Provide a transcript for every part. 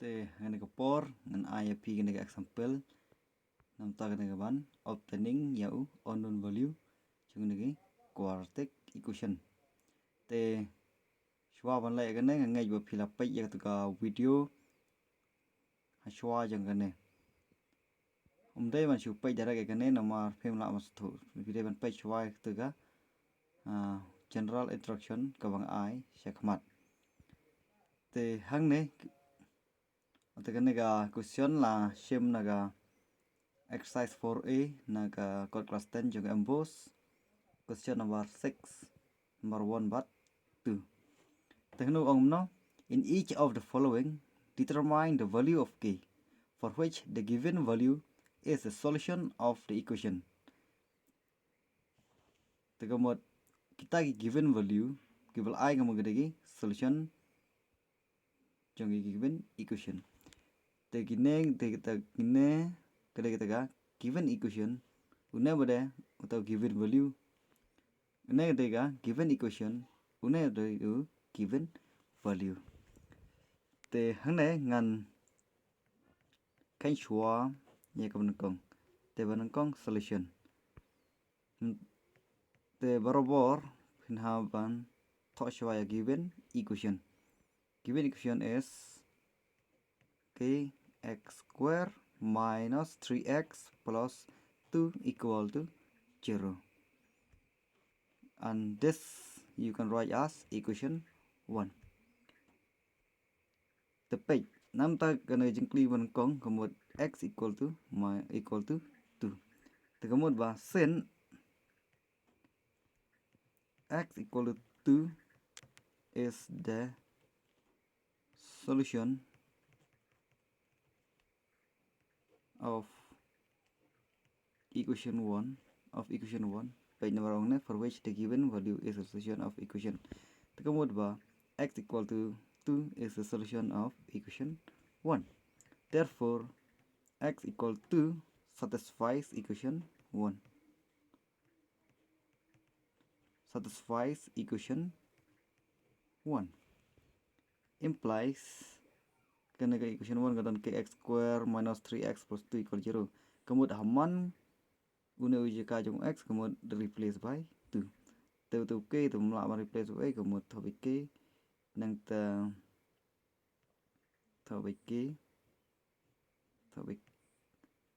Te ngene por ngan IAP ngene example nam ta ngene ban obtaining yau unknown value chung ngene quadratic equation te shwa ban lai ngene ngai bo phila pai ya ka video ha shwa jang ngene dai ban shu pai dara ngene nama phemla mas thu video ban pai shwa ka general instruction ka bang ai shakmat te hang ne te kene ga question la shem naga exercise 4a naga code class 10 jung emboss question number 6 number 1 but 2 tekno ong no in each of the following determine the value of k for which the given value is the solution of the equation tegamot kita given value given I ngam gede solution jung given equation Tegine kita given equation une bade atau given value une tega given equation une do given value te hane ngan kan shwa ye kam te ban kong solution te barobor pinha ban tho shwa ya given equation is x square minus 3x plus 2 equal to 0. And this you can write as equation 1. The page nam ta gonna jinkli ban kong komod x equal to 2. The komod ba sin x equal to 2 is the solution of equation 1 page number 1 for which the given value is a solution of equation the komod ba x equal to 2 is the solution of equation 1. Therefore x equal to satisfies equation 1 implies kena equation 1 kadang kx square minus 3x plus 2 equal 0 kemudian haman guna uji kajung x kemudian replace by 2 tu k tu mula replace by kemudian thabik k nang ta thabik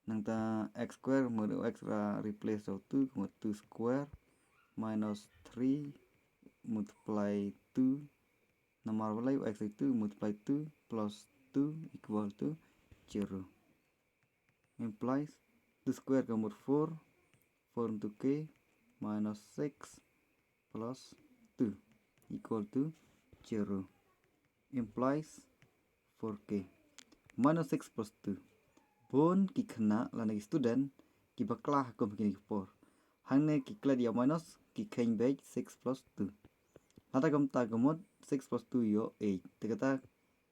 nang ta x square kemudian x replace by 2 kemudian 2 square minus 3 multiply 2 number value x is 2 multiply 2 plus 2 equal to 0 implies 2 square kemudian 4 into k minus 6 plus 2 equal to 0 implies 4k minus 6 plus 2 bon ki khna lana student ki bakla ko begini por hangne ki kla dia minus ki khen base 6 plus 2 lata kam ta gamot 6 plus 2 yo 8 tegata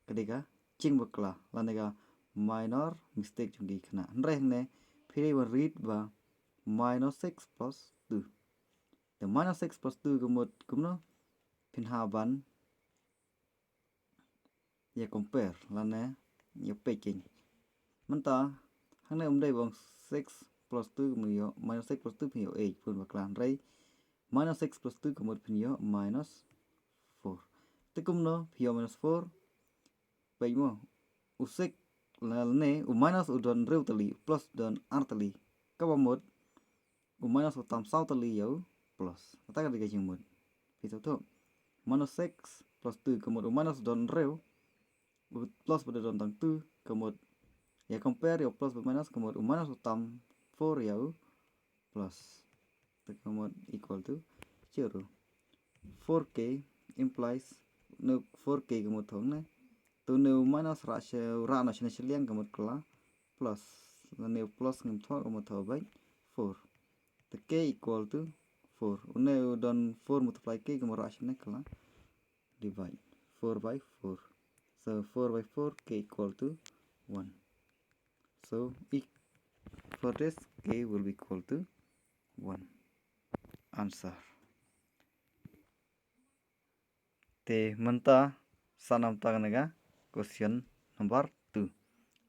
kadega ching bakla lana minor mistake jungi khna nre ne phiri wa read ba minus 6 plus 2 the minus 6 plus 2 gamot kumno pinha ban ya compare lana ya peking manta hangne umdai bang 6 plus 2 kumyo minus 6 plus 2 pio 8 pun bakla nre minus 6 plus 2 kumot pio minus 4 tekumno pio minus 4 baik mo usik lalne u minus u don rew tali plus don r tali kabamot u minus utam sau tali yo plus ataka diga jingmut piso to minus 6 plus 2 kamot u minus don rew plus pada don tang 2 kamot ya compare yo plus minus kamot u minus utam 4 yo plus kamot equal to 0 4k implies no 4k kamot thong na tu neu minus ra na shiliang kamot kala plus neu plus ngam tho kamot tho bai 4 the k equal to 4 neu don 4 multiply k kamot ra shina kala divide 4 by 4 so 4 by 4 k equal to 1 so for this k will be equal to 1 answer te menta sanam ta naga question number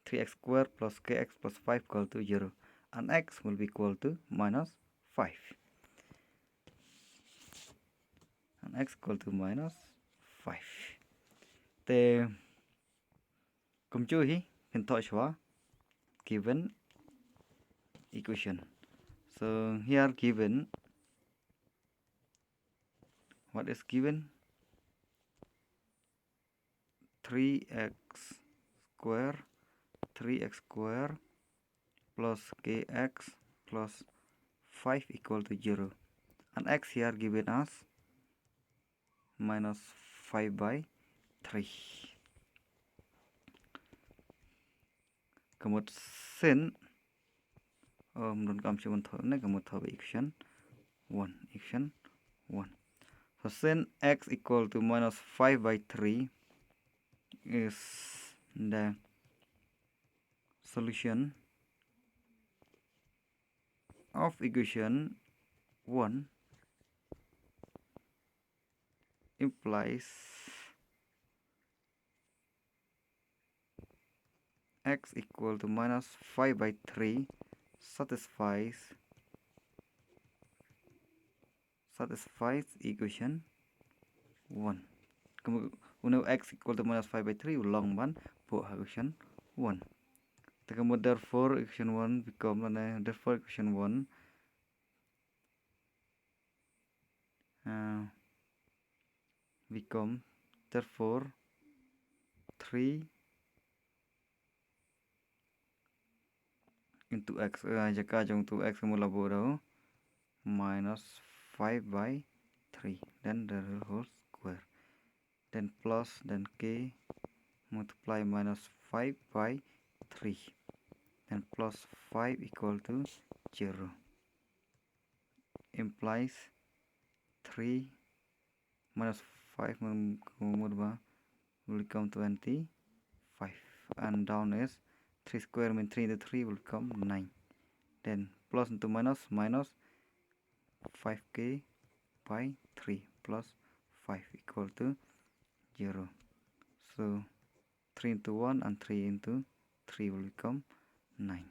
3x squared plus kx plus 5 equal to 0, and x will be equal to minus 5. And x equal to minus 5. The computer can touch given equation. So here given, what is given? 3x square plus kx plus 5 equal to 0, and x here given us minus 5 by 3. Một sin don't come to equation 1. So sin x equal to minus 5 by 3 is the solution of equation 1, implies x equal to minus 5 by 3 satisfies equation 1. When x equal to minus 5 by 3 long one for equation 1. Therefore equation 1 become therefore equation 1 become therefore 3 into x jaka jong to x mula bodo minus 5 by 3, then the whole square, then plus, then k multiply minus 5 by 3, then plus 5 equal to 0, implies 3 minus 5 will become 25, and down is 3 square means 3 into 3 will become 9, then plus into minus 5k by 3 plus 5 equal to 0. So 3 into 1 and 3 into 3 will become 9.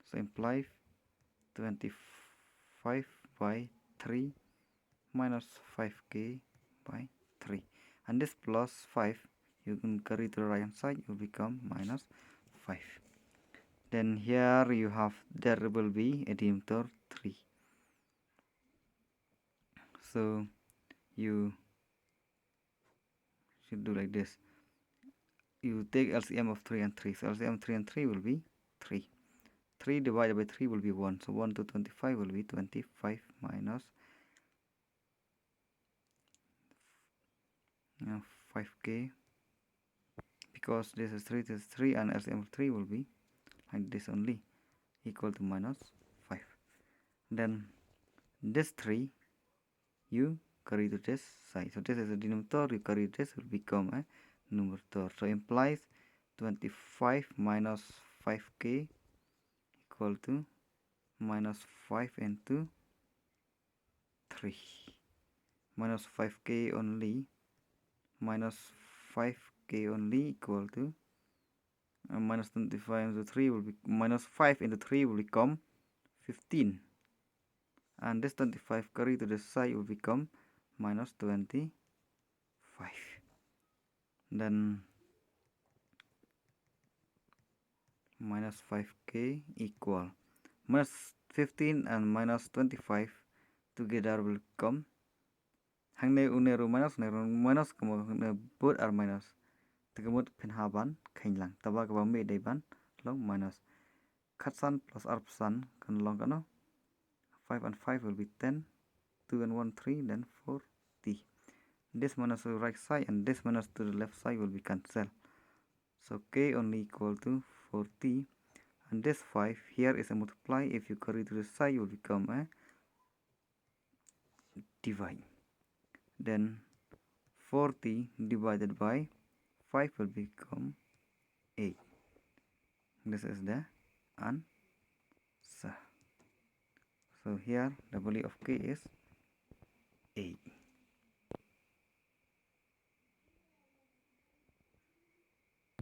So implies 25 by 3 minus 5k by 3. And this plus 5, you can carry to the right hand side, will become minus 5. Then here you have there will be a denominator 3. So you should do like this. You take LCM of 3 and 3. So LCM 3 and 3 will be 3. 3 divided by 3 will be 1. So 1 to 25 will be 25 minus 5k. Because this is 3, and LCM of 3 will be like this only, equal to minus 5. Then this 3 you carry to this side. So this is a denominator, you carry this will become a numerator. So implies 25 minus 5k equal to minus 5 into 3. Minus 5k only, minus 5k only equal to minus 25 into 3 will be minus 5 into 3 will become 15, and this 25 carry to the side will become minus 25. Then minus 5k equal minus 15 and minus 25 together will come hang neru minus both are minus tegemut penhaban kainlang taba kaba me daiban long minus katsan plus arpsan kan long kano 5 and 5 will be 10, 2 and 1 3, then 40. This minus to the right side and this minus to the left side will be cancelled. So k only equal to 40, and this 5 here is a multiply. If you carry to the side, you will become a divide. Then 40 divided by 5 will become 8. This is the answer. So here the value of k is 8.